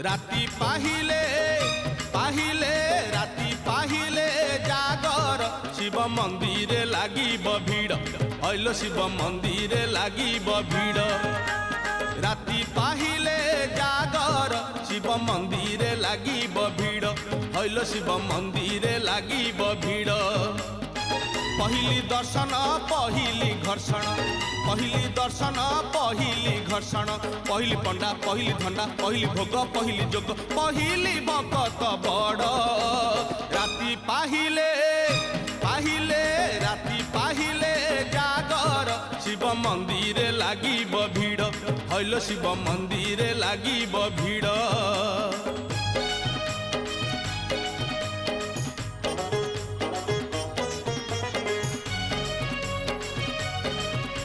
राति पाहिले पाहिले राति पाहिले जागर शिव मंदिर लागिब भीड़ हइलो शिव मंदिर लागिब भीड़ राति पाहिले जागर शिव मंदिर लागिब भीड़ हइलो शिव मंदिर लागिब भीड़ पहिली दर्शन पहिली घर्षण पहिली दर्शन पहिली घर्षण पहिली पंडा पहिली धंडा पहिली भोग पहिली जोग पहिली भगत बड़ राति पाहिले पाहिले राति पाहिले जागर शिव मंदिर लागिब भीड़ हइलो शिव मंदिर लागिब भीड़।